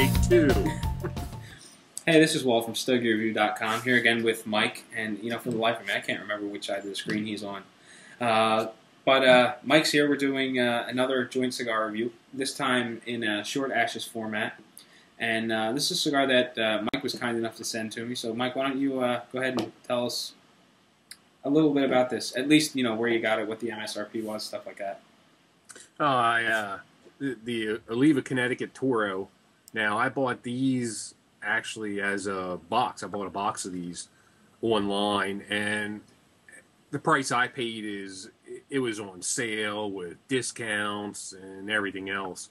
Take two. Hey, this is Walt from StogieReview.com, here again with Mike, and for the life of me, I can't remember which side of the screen he's on. But Mike's here. We're doing another joint cigar review, this time in a short ashes format. And this is a cigar that Mike was kind enough to send to me. So, Mike, why don't you go ahead and tell us a little bit about this? At least, where you got it, what the MSRP was, stuff like that. The Oliva, Connecticut Toro. Now, I bought these actually as a box. I bought a box of these online, and the price I paid it was on sale with discounts and everything else.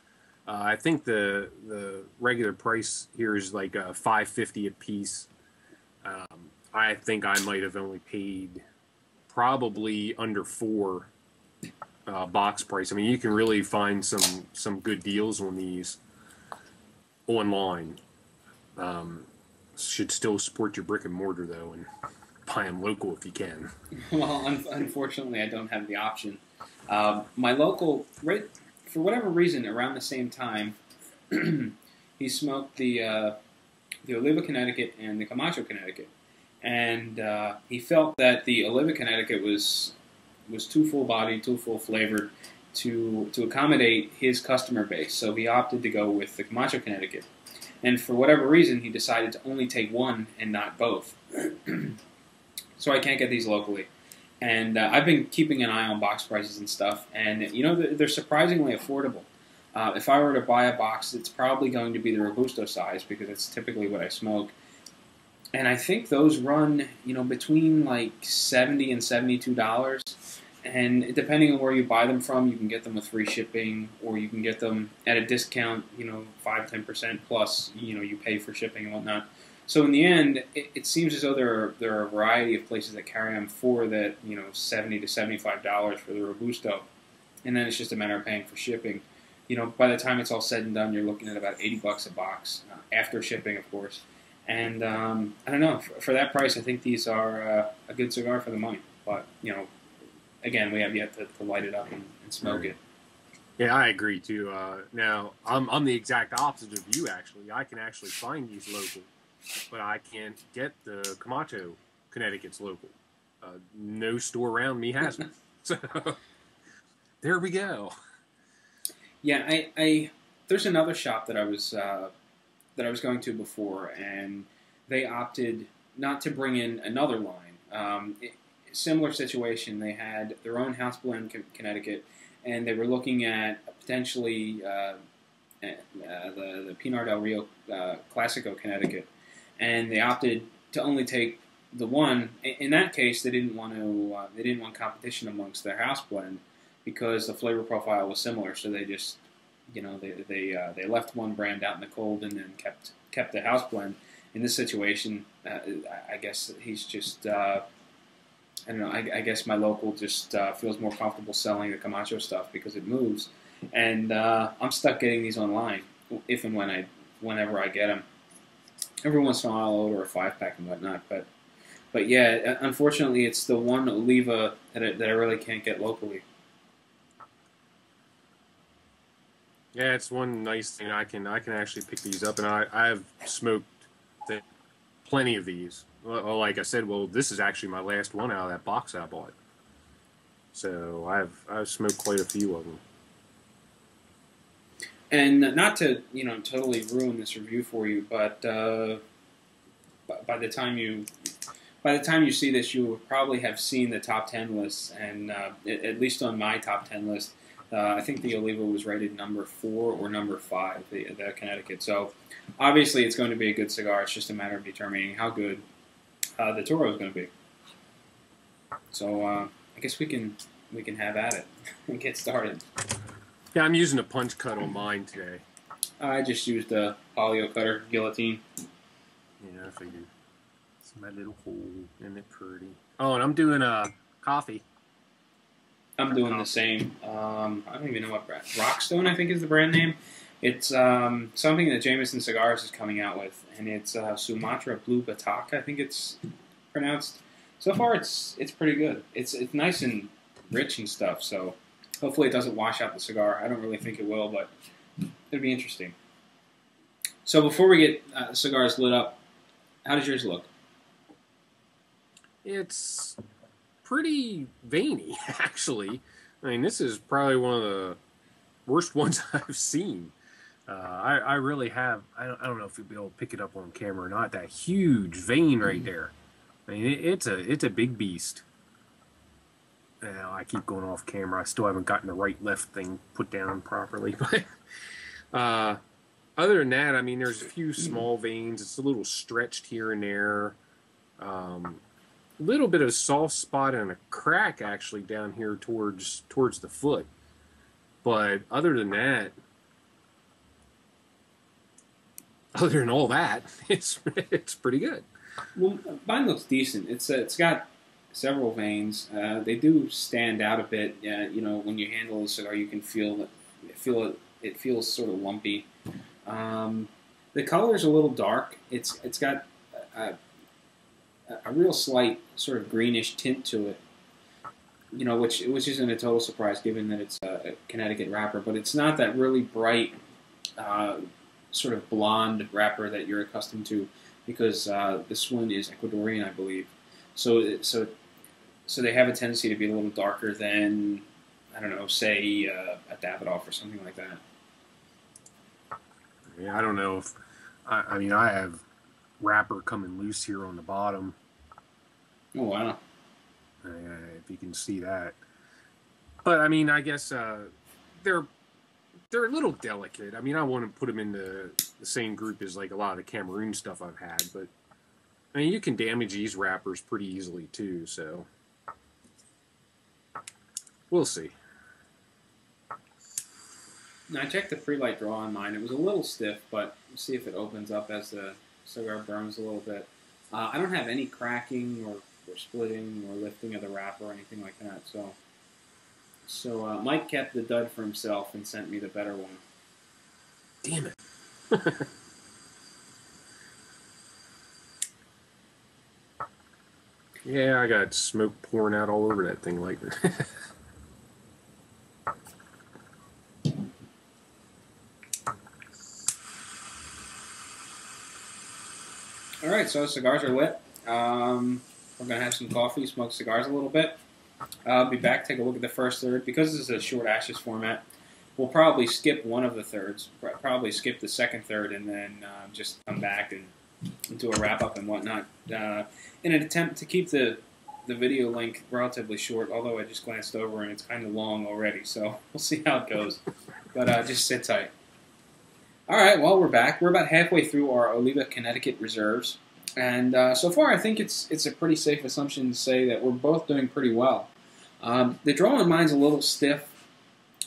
I think the regular price here is like $5.50 a piece. I think I might have only paid probably under $4 box price. I mean, you can really find some good deals on these online. Should still support your brick and mortar though, and buy them local if you can. Well, unfortunately, I don't have the option. My local, right, for whatever reason, around the same time, he smoked the Oliva, Connecticut and the Camacho, Connecticut, and he felt that the Oliva, Connecticut was too full-bodied, too full-flavored to accommodate his customer base. So he opted to go with the Camacho, Connecticut. And for whatever reason, he decided to only take one and not both. So I can't get these locally. And I've been keeping an eye on box prices and stuff. And, they're surprisingly affordable. If I were to buy a box, it's probably going to be the Robusto size because it's typically what I smoke. And I think those run, between like $70 and $72. And depending on where you buy them from, you can get them with free shipping, or you can get them at a discount, 5-10% plus, you pay for shipping and whatnot. So in the end, it seems as though there are a variety of places that carry them for that, $70 to $75 for the Robusto. And then it's just a matter of paying for shipping. By the time it's all said and done, you're looking at about $80 a box, after shipping, of course. And I don't know, for that price, I think these are a good cigar for the money. But, again, we have yet to light it up and smoke it. Yeah, I agree too. Now, I'm the exact opposite of you. Actually, I can actually find these local, but I can't get the Camacho, Connecticut's local. No store around me has them. So there we go. Yeah, I there's another shop that I was going to before, and they opted not to bring in another line. Similar situation. They had their own house blend Connecticut, and they were looking at potentially the Pinar del Rio Classico Connecticut, and they opted to only take the one. In that case, they didn't want competition amongst their house blend because the flavor profile was similar. So they just they left one brand out in the cold and then kept the house blend. In this situation, I guess he's just. I don't know, I guess my local just feels more comfortable selling the Camacho stuff because it moves. And I'm stuck getting these online if and whenever I get them. Every once in a while I'll order a 5-pack and whatnot. But yeah, unfortunately it's the one Oliva that I really can't get locally. Yeah, it's one nice thing. I can actually pick these up, and I've smoked plenty of these. Well, like I said, this is actually my last one out of that box I bought. So I've smoked quite a few of them. And not to totally ruin this review for you, but by the time you see this, you will probably have seen the top 10 lists, and at least on my top 10 list, I think the Oliva was rated number 4 or number 5, the Connecticut. So obviously it's going to be a good cigar. It's just a matter of determining how good the Toro is going to be. So I guess we can have at it and get started. Yeah, I'm using a punch cut on mine today. I just used a polio cutter guillotine. Yeah, I figured. It's my little hole. Isn't it pretty? Oh, and I'm doing coffee. I'm doing the same. I don't even know what brand. Rockstone, I think, is the brand name. It's something that Jameson Cigars is coming out with, and it's Sumatra Blue Batak, I think it's pronounced. So far, it's pretty good. It's nice and rich and stuff. So hopefully, it doesn't wash out the cigar. I don't really think it will, but it'll be interesting. So before we get cigars lit up, how does yours look? It's pretty veiny, actually. I mean, this is probably one of the worst ones I've seen. I really have. I don't know if you'll be able to pick it up on camera or not. That huge vein right there. I mean, it's a big beast. Now I keep going off camera. I still haven't gotten the right left thing put down properly. But other than that, I mean, there's a few small veins. It's a little stretched here and there. Little bit of soft spot and a crack actually down here towards the foot. But other than all that, it's pretty good. Well, mine looks decent. It's got several veins. They do stand out a bit. You know, when you handle the cigar, you can feel it. It feels sort of lumpy. The color is a little dark. It's got a real slight sort of greenish tint to it. You know, which isn't a total surprise given that it's a Connecticut wrapper. But it's not that really bright, sort of blonde wrapper that you're accustomed to, because this one is Ecuadorian, I believe. So they have a tendency to be a little darker than, I don't know, say a Davidoff or something like that. Yeah, I don't know if I mean I have wrapper coming loose here on the bottom. Oh wow! If you can see that, but I mean I guess they're a little delicate. I mean I wouldn't put them in the same group as like a lot of the Cameroon stuff I've had, but I mean you can damage these wrappers pretty easily too. So we'll see. Now, I checked the pre-light draw on mine. It was a little stiff, but we'll see if it opens up as the cigar burns a little bit. I don't have any cracking or splitting or lifting of the wrapper or anything like that. So Mike kept the dud for himself and sent me the better one. Damn it. Yeah, I got smoke pouring out all over that thing like that. All right, so cigars are lit. We're going to have some coffee, smoke cigars a little bit. I'll be back, take a look at the first third. Because this is a short ashes format, we'll probably skip one of the thirds, probably skip the second third, and then just come back and do a wrap-up and whatnot in an attempt to keep the video length relatively short, although I just glanced over and it's kind of long already, so we'll see how it goes. But just sit tight. All right, well, we're back. We're about halfway through our Oliva Connecticut reserves. And so far, I think it's a pretty safe assumption to say that we're both doing pretty well. The draw on mine's a little stiff.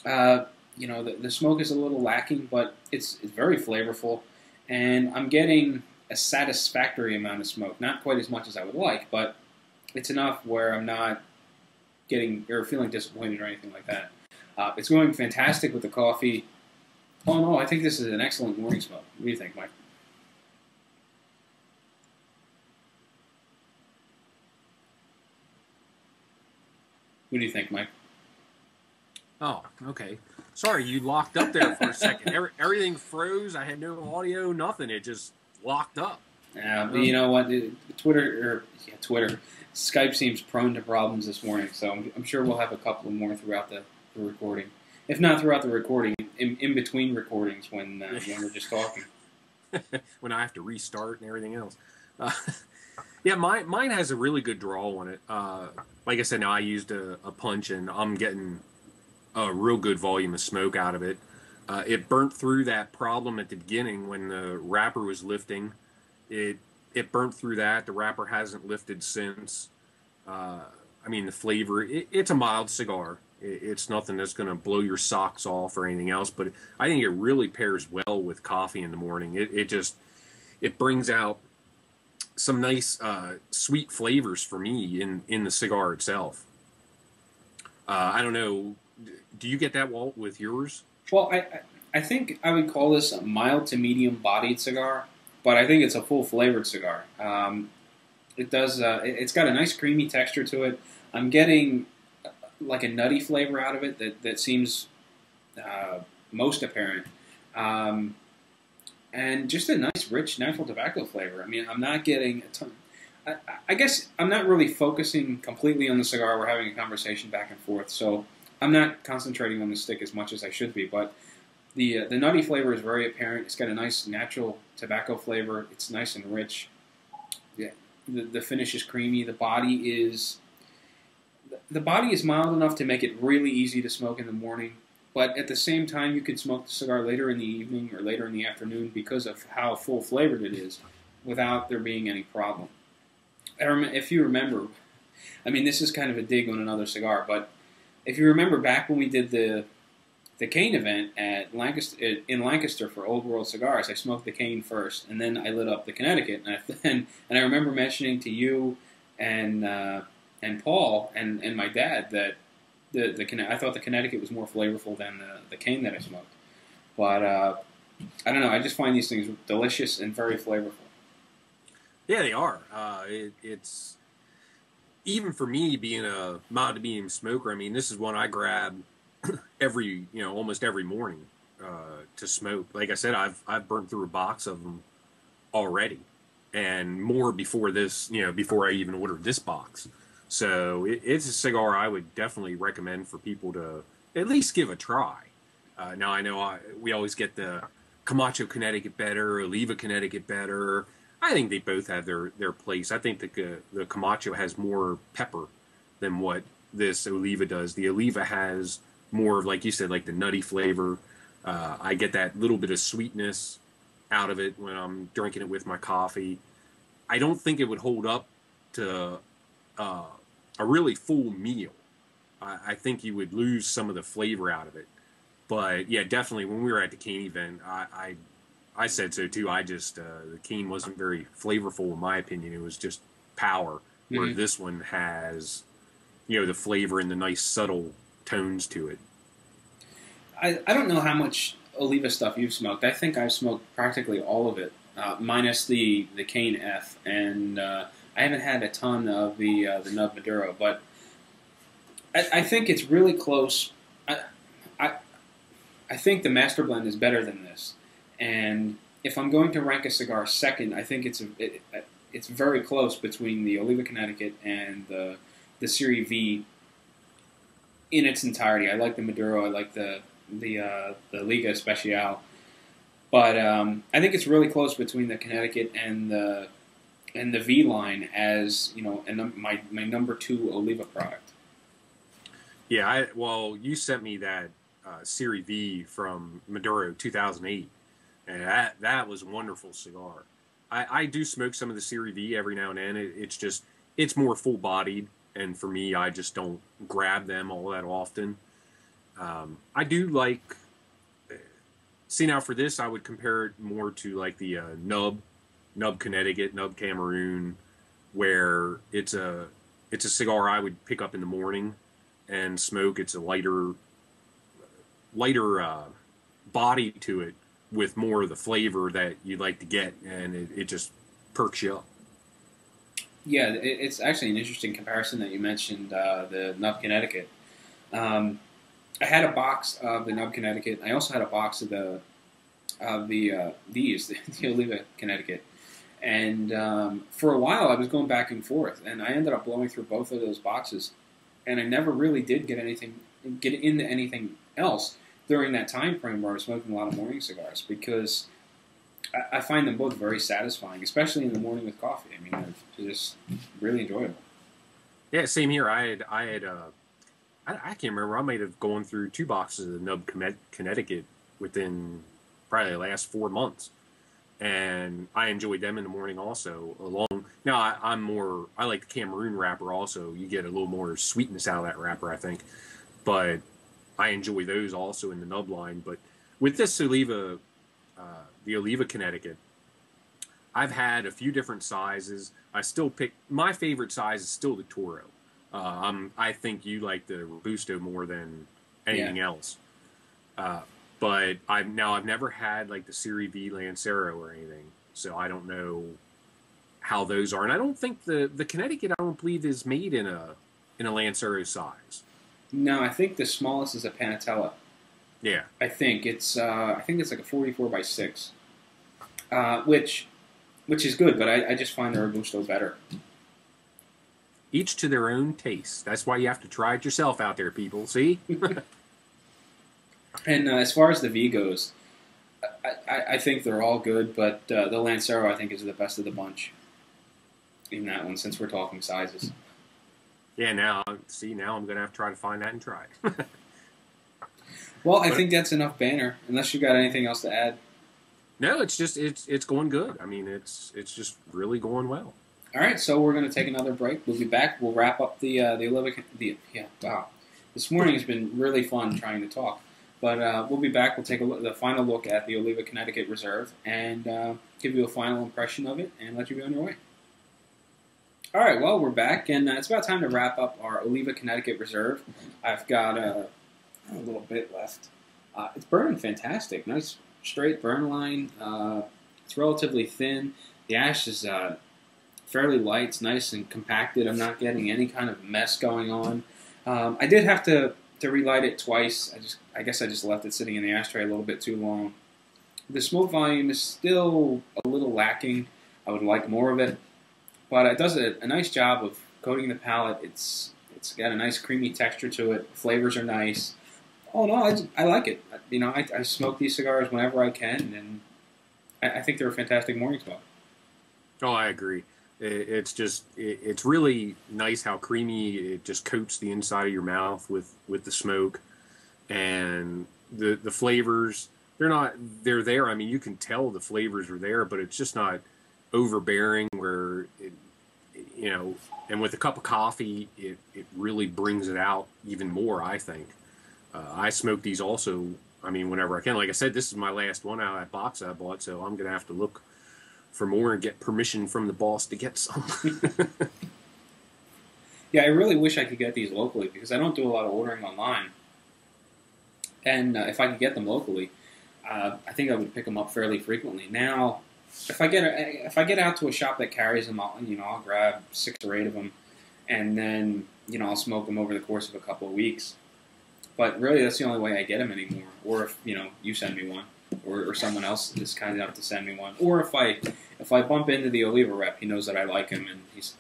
You know, the smoke is a little lacking, but it's very flavorful. And I'm getting a satisfactory amount of smoke. Not quite as much as I would like, but it's enough where I'm not getting or feeling disappointed or anything like that. It's going fantastic with the coffee. Oh no, I think this is an excellent morning smoke. What do you think, Mike? What do you think, Mike? Oh, okay. Sorry, you locked up there for a second. Everything froze. I had no audio, nothing. It just locked up. But you know what? Twitter. Skype seems prone to problems this morning, so I'm sure we'll have a couple more throughout the recording. If not throughout the recording, in between recordings when we're just talking. When I have to restart and everything else. Yeah, mine has a really good draw on it. Like I said, now I used a punch, and I'm getting a real good volume of smoke out of it. It burnt through that problem at the beginning when the wrapper was lifting. It burnt through that. The wrapper hasn't lifted since. I mean, the flavor, it's a mild cigar. It's nothing that's going to blow your socks off or anything else, but I think it really pairs well with coffee in the morning. It brings out some nice sweet flavors for me in the cigar itself. I don't know. Do you get that, Walt, with yours? Well, I think I would call this a mild to medium bodied cigar, but I think it's a full flavored cigar. It's got a nice creamy texture to it. I'm getting like a nutty flavor out of it that seems most apparent. and just a nice, rich, natural tobacco flavor. I mean, I'm not getting a ton. I guess I'm not really focusing completely on the cigar. We're having a conversation back and forth, so I'm not concentrating on the stick as much as I should be. But the nutty flavor is very apparent. It's got a nice, natural tobacco flavor. It's nice and rich. Yeah, the finish is creamy. The body is mild enough to make it really easy to smoke in the morning. But at the same time, you could smoke the cigar later in the evening or later in the afternoon because of how full-flavored it is without there being any problem. If you remember, I mean, this is kind of a dig on another cigar, but if you remember back when we did the cane event at in Lancaster for Old World Cigars, I smoked the cane first, and then I lit up the Connecticut, and I remember mentioning to you and Paul and my dad that I thought the Connecticut was more flavorful than the cane that I smoked. But I don't know. I just find these things delicious and very flavorful. Yeah, they are. It's even for me being a mild to medium smoker. I mean, this is one I grab almost every morning to smoke. Like I said, I've burnt through a box of them already, and more before this. Before I even ordered this box. So it's a cigar I would definitely recommend for people to at least give a try. Now I know we always get the Camacho Connecticut better, Oliva Connecticut better. I think they both have their place. I think the Camacho has more pepper than what this Oliva does. The Oliva has more of, like you said, like the nutty flavor. I get that little bit of sweetness out of it when I'm drinking it with my coffee. I don't think it would hold up to a really full meal. I think you would lose some of the flavor out of it. But yeah, definitely when we were at the cane event, I said so too. I just the cane wasn't very flavorful in my opinion. It was just power. Where this one has, the flavor and the nice subtle tones to it. I don't know how much Oliva stuff you've smoked. I think I've smoked practically all of it, minus the cane F, and I haven't had a ton of the Nub Maduro, but I think it's really close. I think the Master Blend is better than this, and if I'm going to rank a cigar second, I think it's very close between the Oliva Connecticut and the Serie V in its entirety. I like the Maduro. I like the Liga Especial, but I think it's really close between the Connecticut and the V line as and my number 2 Oliva product. Yeah, you sent me that Serie V from Maduro 2008, and that was a wonderful cigar. I do smoke some of the Serie V every now and then. It's more full bodied, and for me, I just don't grab them all that often. I do like. See, now for this, I would compare it more to like the Nub Connecticut, Nub Cameroon, where it's a cigar I would pick up in the morning and smoke. It's a lighter body to it with more of the flavor that you'd like to get, and it just perks you up. Yeah, it's actually an interesting comparison that you mentioned, the Nub Connecticut. I had a box of the Nub Connecticut. I also had a box of the Oliva Connecticut. And for a while, I was going back and forth, and I ended up blowing through both of those boxes, and I never really did get into anything else during that time frame where I was smoking a lot of morning cigars, because I find them both very satisfying, especially in the morning with coffee. I mean, they're just really enjoyable. Yeah, same here. I can't remember. I might have gone through 2 boxes of the Nub Connecticut within probably the last 4 months. And I enjoyed them in the morning also. Now, I like the Cameroon wrapper also. You get a little more sweetness out of that wrapper, I think. But I enjoy those also in the Nub line. But with this Oliva, the Oliva Connecticut, I've had a few different sizes. My favorite size is still the Toro. I think you like the Robusto more than anything else. But I've never had like the Serie V Lancero or anything, so I don't know how those are. And I don't think the Connecticut, I don't believe, is made in a Lancero size. No, I think the smallest is a Panatella. Yeah, I think it's like a 44 by 6. which is good, but I just find the Robusto better. Each to their own taste. That's why you have to try it yourself out there, people. See? And as far as the V goes, I think they're all good, but the Lancero I think is the best of the bunch in that one, since we're talking sizes. Yeah, now I'm going to have to try to find that and try it. Well, I think that's enough banner, unless you got anything else to add. No, it's just it's going good. I mean, it's just really going well. All right, so we're going to take another break. We'll be back. We'll wrap up the Oliva. Wow, this morning has been really fun trying to talk. But we'll be back. We'll take the final look at the Oliva Connecticut Reserve and give you a final impression of it and let you be on your way. All right, well, we're back, and it's about time to wrap up our Oliva Connecticut Reserve. I've got a little bit left. It's burning fantastic. Nice straight burn line. It's relatively thin. The ash is fairly light. It's nice and compacted. I'm not getting any kind of mess going on. I did have to relight it twice. I guess I just left it sitting in the ashtray a little bit too long. The smoke volume is still a little lacking. I would like more of it, but it does a nice job of coating the palate. It's got a nice creamy texture to it. Flavors are nice. Oh no, I like it. You know, I smoke these cigars whenever I can, and I think they're a fantastic morning smoke. Oh, I agree. It's really nice how creamy it just coats the inside of your mouth with the smoke, and the flavors, they're there. I mean, you can tell the flavors are there, but it's just not overbearing where and with a cup of coffee it really brings it out even more, I think. I smoke these also, I mean, whenever I can. Like I said, this is my last one out of that box I bought, so I'm gonna have to look for more and get permission from the boss to get some. Yeah, I really wish I could get these locally because I don't do a lot of ordering online. And if I could get them locally, I think I would pick them up fairly frequently. Now, if I get out to a shop that carries them, I'll grab 6 or 8 of them, and then I'll smoke them over the course of a couple of weeks. But really, that's the only way I get them anymore. Or if you send me one. Or someone else is kind enough to send me one. Or if I bump into the Oliva rep, he knows that I like him, and he's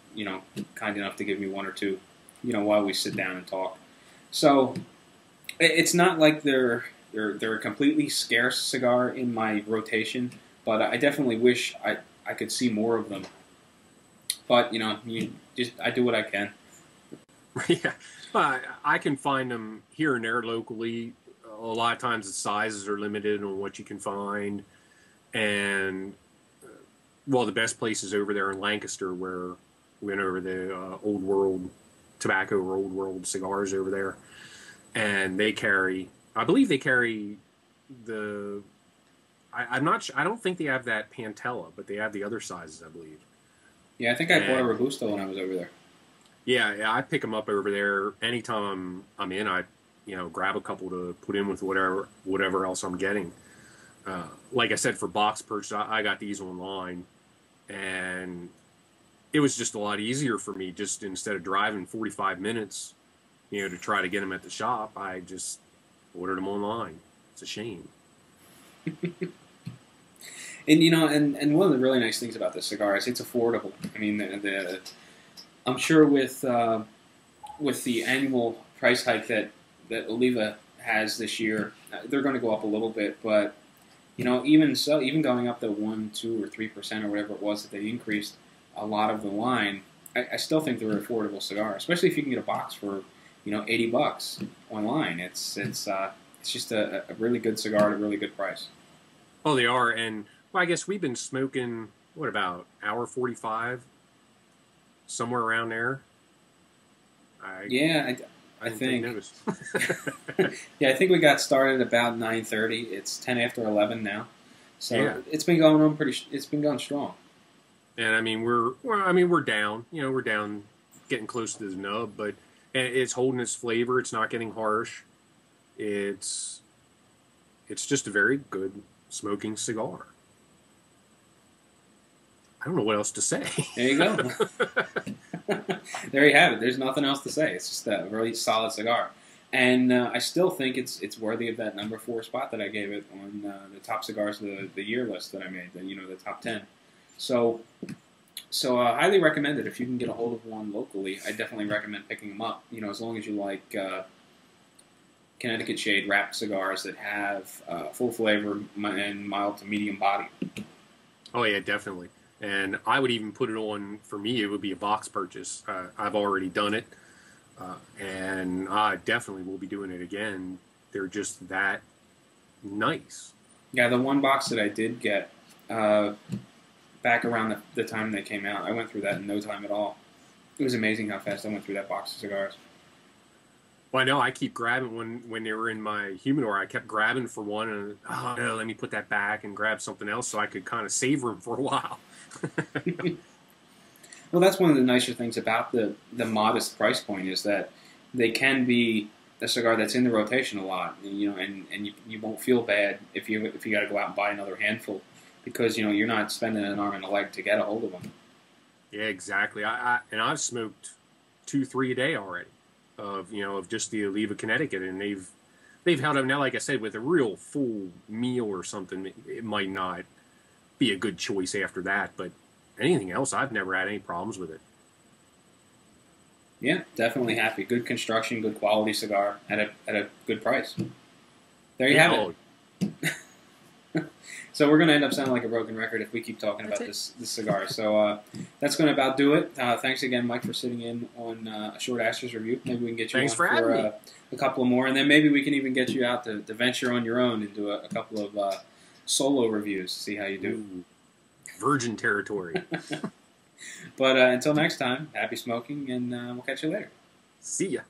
kind enough to give me 1 or 2, while we sit down and talk. So it's not like they're a completely scarce cigar in my rotation, but I definitely wish I could see more of them. But I do what I can. Yeah, I can find them here and there locally. A lot of times the sizes are limited on what you can find, and the best place is over there in Lancaster, where we went over the Old World Tobacco or Old World cigars over there, and I believe they carry I'm not sure, I don't think they have that Pantella, but they have the other sizes, I believe. Yeah, I think I bought a Robusto when I was over there. Yeah, I pick them up over there anytime I'm in. I grab a couple to put in with whatever else I'm getting. Like I said, for box purchase, I got these online, and it was just a lot easier for me. Just instead of driving 45 minutes, to try to get them at the shop, I just ordered them online. It's a shame. And one of the really nice things about this cigar is it's affordable. I mean, I'm sure with the annual price hike that Oliva has this year, they're going to go up a little bit, but even so, even going up to 1, 2, or 3% or whatever it was that they increased a lot of the line, I still think they're an affordable cigar, especially if you can get a box for $80 online. It's just a really good cigar at a really good price. Oh, they are, and I guess we've been smoking about hour 45, somewhere around there. I think. Yeah, I think we got started about 9:30. It's 10 after 11 now, so yeah. It's been going on it's been going strong. And I mean, we're down. We're down, getting close to the nub, but it's holding its flavor. It's not getting harsh. It's just a very good smoking cigar. I don't know what else to say. There you go. There you have it. There's nothing else to say. It's just a really solid cigar. And I still think it's worthy of that number 4 spot that I gave it on the top cigars of the year list that I made, the top 10. So highly recommend it if you can get a hold of one locally. I definitely recommend picking them up. As long as you like Connecticut shade wrapped cigars that have full flavor and mild to medium body. Oh yeah, definitely. And I would even put it on, for me, it would be a box purchase. I've already done it. And I definitely will be doing it again. They're just that nice. Yeah, the one box that I did get back around the time they came out, I went through that in no time at all. It was amazing how fast I went through that box of cigars. Well, I know I keep grabbing when they were in my humidor. I kept grabbing for one, and oh no, let me put that back and grab something else so I could kind of savor them for a while. Well, that's one of the nicer things about the modest price point is that they can be a cigar that's in the rotation a lot, and you won't feel bad if you got to go out and buy another handful because you're not spending an arm and a leg to get a hold of them. Yeah, exactly. I've smoked 2-3 a day already of just the Oliva Connecticut, and they've held up. Now, like I said, with a real full meal or something, it might not be a good choice after that, but anything else, I've never had any problems with it. Yeah, definitely happy. Good construction, good quality cigar at a good price. There you have it. So we're going to end up sounding like a broken record if we keep talking about this cigar. So that's going to about do it. Thanks again, Mike, for sitting in on a short Astros review. Maybe we can get you Thanks on for having me. A couple more, and then maybe we can even get you out to venture on your own and do a couple of solo reviews, see how you do. Ooh, virgin territory. But until next time, happy smoking, and we'll catch you later. See ya.